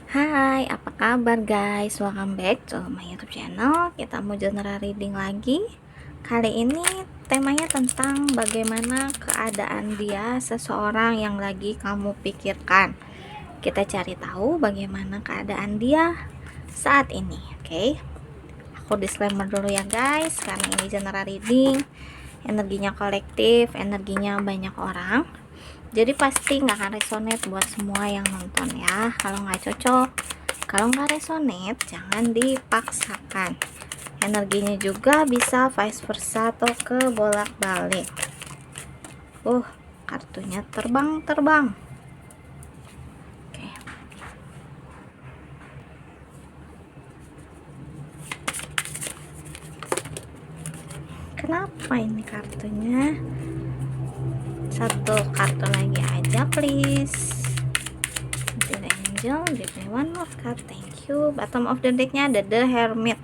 Hai, apa kabar guys? Welcome back to my YouTube channel. Kita mau general reading lagi. Kali ini temanya tentang bagaimana keadaan dia seseorang yang lagi kamu pikirkan. Kita cari tahu bagaimana keadaan dia saat ini, oke? Aku disclaimer dulu ya guys, karena ini general reading, energinya kolektif, energinya banyak orang. Jadi pasti nggak akan resonate buat semua yang nonton ya. Kalau nggak cocok, kalau nggak resonate, jangan dipaksakan. Energinya juga bisa vice versa atau ke bolak-balik. Kartunya terbang-terbang. Oke. Kenapa ini kartunya? Satu kartu lagi aja please. The Angel, give me one more card, thank you. Bottom of the decknya ada The Hermit.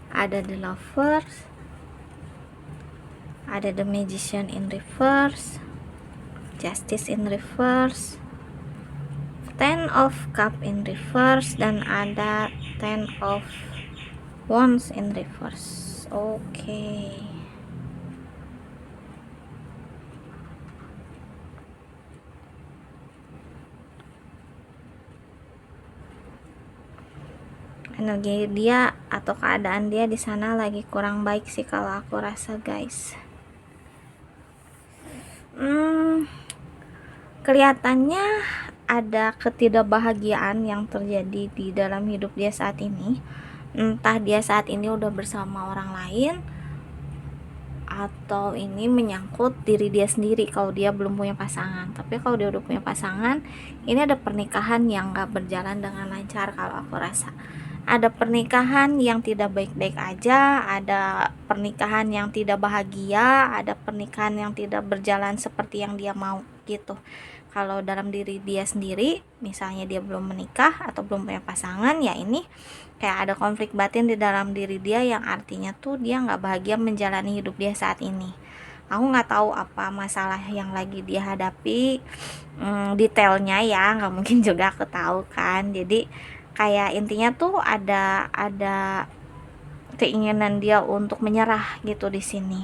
Ada The Lovers, ada The Magician in reverse, Justice in reverse, Ten of Cup in reverse, dan ada Ten of Wands in reverse. Oke. Energi dia atau keadaan dia di sana lagi kurang baik sih kalau aku rasa guys. Kelihatannya ada ketidakbahagiaan yang terjadi di dalam hidup dia saat ini. Entah dia saat ini udah bersama orang lain, atau ini menyangkut diri dia sendiri kalau dia belum punya pasangan. Tapi kalau dia udah punya pasangan, ini ada pernikahan yang gak berjalan dengan lancar kalau aku rasa. Ada pernikahan yang tidak baik-baik aja, ada pernikahan yang tidak bahagia, ada pernikahan yang tidak berjalan seperti yang dia mau gitu. Kalau dalam diri dia sendiri, misalnya dia belum menikah atau belum punya pasangan, ya ini kayak ada konflik batin di dalam diri dia yang artinya tuh dia nggak bahagia menjalani hidup dia saat ini. Aku nggak tahu apa masalah yang lagi dia hadapi, detailnya ya nggak mungkin juga aku tahu kan. Jadi kayak intinya tuh ada keinginan dia untuk menyerah gitu di sini.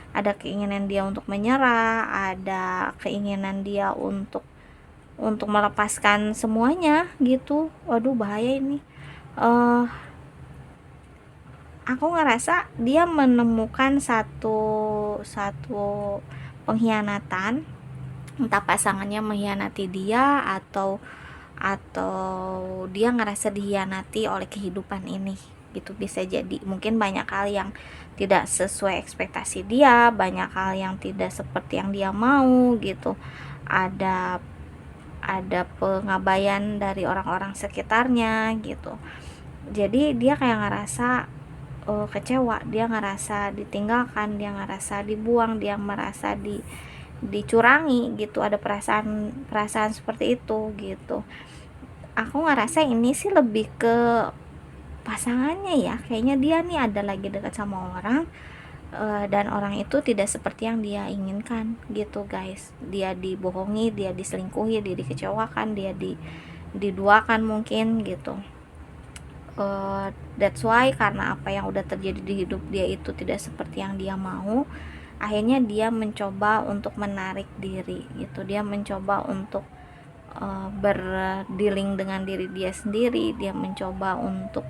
Ada keinginan dia untuk menyerah, ada keinginan dia untuk melepaskan semuanya gitu. Waduh bahaya ini. Aku ngerasa dia menemukan satu pengkhianatan, entah pasangannya mengkhianati dia atau dia ngerasa dikhianati oleh kehidupan ini gitu. Bisa jadi mungkin banyak hal yang tidak sesuai ekspektasi dia, banyak hal yang tidak seperti yang dia mau gitu. Ada pengabaian dari orang-orang sekitarnya gitu. Jadi dia kayak ngerasa kecewa, dia ngerasa ditinggalkan, dia ngerasa dibuang, dia merasa dicurangi gitu. Ada perasaan seperti itu gitu. Aku ngerasa ini sih lebih ke pasangannya ya, kayaknya dia nih ada lagi dekat sama orang, dan orang itu tidak seperti yang dia inginkan gitu guys. Dia dibohongi, dia diselingkuhi, dia dikecewakan, dia diduakan mungkin gitu. That's why karena apa yang udah terjadi di hidup dia itu tidak seperti yang dia mau, akhirnya dia mencoba untuk menarik diri gitu. Dia mencoba untuk berdealing dengan diri dia sendiri. Dia mencoba untuk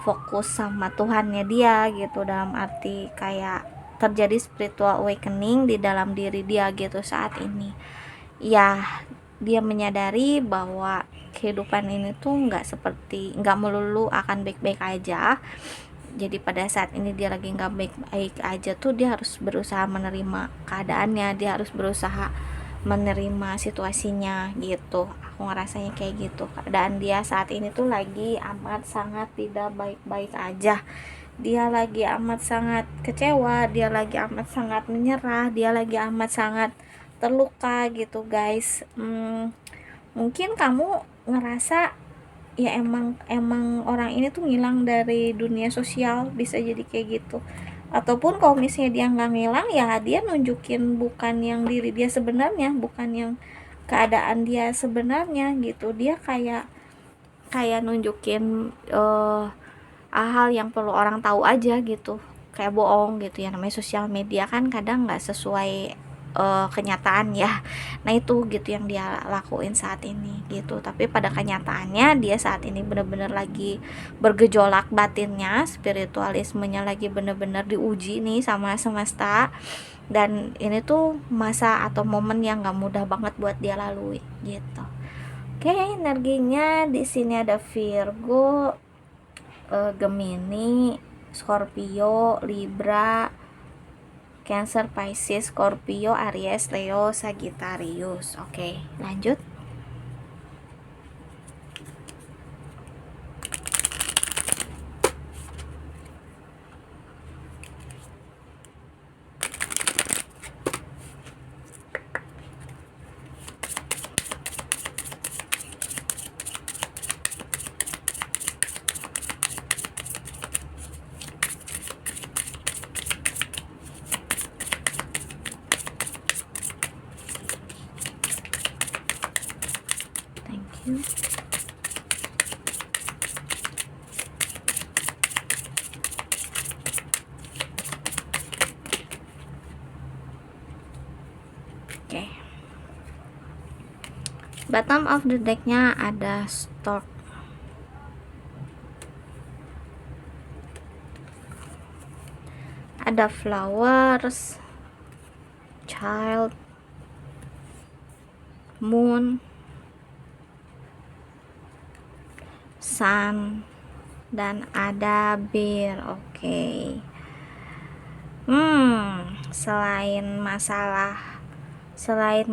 fokus sama Tuhannya dia gitu, dalam arti kayak terjadi spiritual awakening di dalam diri dia gitu saat ini ya. Dia menyadari bahwa kehidupan ini tuh nggak melulu akan baik-baik aja. Jadi pada saat ini dia lagi nggak baik-baik aja tuh, dia harus berusaha menerima keadaannya, dia harus berusaha menerima situasinya gitu. Aku ngerasanya kayak gitu. Keadaan dia saat ini tuh lagi amat sangat tidak baik-baik aja. Dia lagi amat sangat kecewa, dia lagi amat sangat menyerah, dia lagi amat sangat terluka gitu guys. Mungkin kamu ngerasa ya emang orang ini tuh ngilang dari dunia sosial, bisa jadi kayak gitu. Ataupun kalau misalnya dia nggak ngilang, ya dia nunjukin bukan yang diri dia sebenarnya, bukan yang keadaan dia sebenarnya gitu. Dia kayak nunjukin hal yang perlu orang tahu aja gitu, kayak bohong gitu ya. Namanya sosial media kan kadang nggak sesuai kenyataan ya. Nah itu gitu yang dia lakuin saat ini gitu. Tapi pada kenyataannya dia saat ini bener-bener lagi bergejolak batinnya, spiritualismenya lagi bener-bener diuji nih sama semesta. Dan ini tuh masa atau momen yang gak mudah banget buat dia lalui gitu. Oke, energinya di sini ada Virgo, Gemini, Scorpio, Libra, Cancer, Pisces, Scorpio, Aries, Leo, Sagittarius. Oke, lanjut. Thank you. Oke. Bottom of the decknya ada Stork, ada Flowers, Child, Moon, Sun, dan ada Bear. Oke. Selain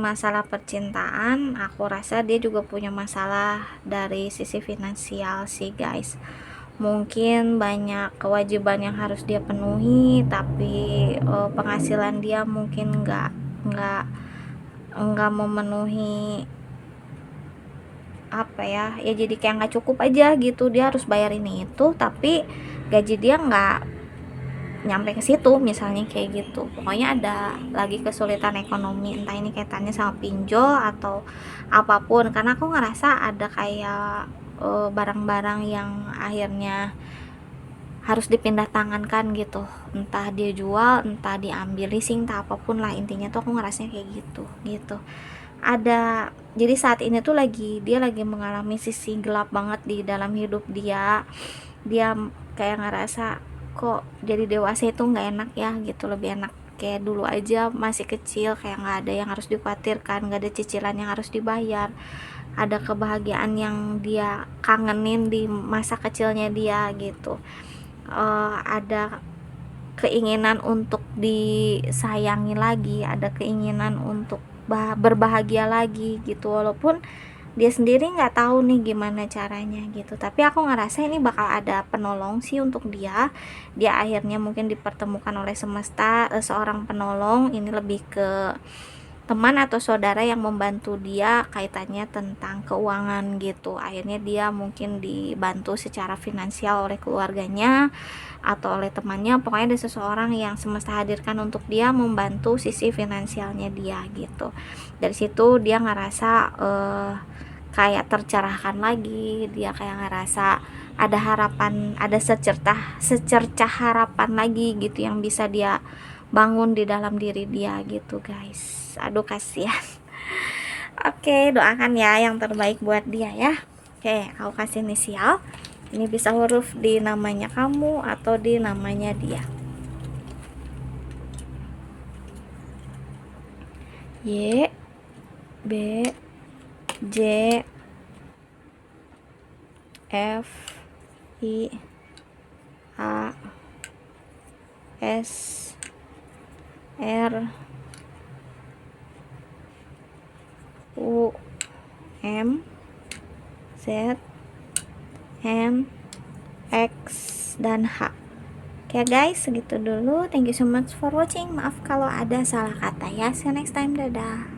masalah percintaan, aku rasa dia juga punya masalah dari sisi finansial sih guys. Mungkin banyak kewajiban yang harus dia penuhi, tapi penghasilan dia mungkin nggak memenuhi apa ya, jadi kayak nggak cukup aja gitu. Dia harus bayar ini itu, tapi gaji dia nggak nyampe ke situ, misalnya kayak gitu. Pokoknya ada lagi kesulitan ekonomi, entah ini kaitannya sama pinjol atau apapun. Karena aku ngerasa ada kayak barang-barang yang akhirnya harus dipindah tangankan gitu, entah dia jual, entah diambil leasing, entah apapun lah. Intinya tuh aku ngerasanya kayak gitu. Jadi saat ini tuh dia lagi mengalami sisi gelap banget di dalam hidup dia. Dia kayak ngerasa kok jadi dewasa itu nggak enak ya gitu, lebih enak kayak dulu aja masih kecil, kayak nggak ada yang harus dikhawatirkan, nggak ada cicilan yang harus dibayar, ada kebahagiaan yang dia kangenin di masa kecilnya dia gitu. Ada keinginan untuk disayangi lagi, ada keinginan untuk berbahagia lagi gitu, walaupun dia sendiri nggak tahu nih gimana caranya gitu. Tapi aku ngerasa ini bakal ada penolong sih untuk dia akhirnya mungkin dipertemukan oleh semesta, seorang penolong. Ini lebih ke teman atau saudara yang membantu dia kaitannya tentang keuangan gitu. Akhirnya dia mungkin dibantu secara finansial oleh keluarganya atau oleh temannya. Pokoknya ada seseorang yang semesta hadirkan untuk dia membantu sisi finansialnya dia gitu. Dari situ dia ngerasa kayak tercerahkan lagi. Dia kayak ngerasa ada harapan, ada secercah harapan lagi gitu yang bisa dia bangun di dalam diri dia gitu guys. Aduh kasihan. Oke, doakan ya yang terbaik buat dia ya. Oke, aku kasih inisial. Ini bisa huruf di namanya kamu atau di namanya dia. Y, B, J, F, I, A, S, R, U, M, Z, N, X, dan H. Oke guys, segitu dulu. Thank you so much for watching. Maaf kalau ada salah kata ya. See you next time. Dadah.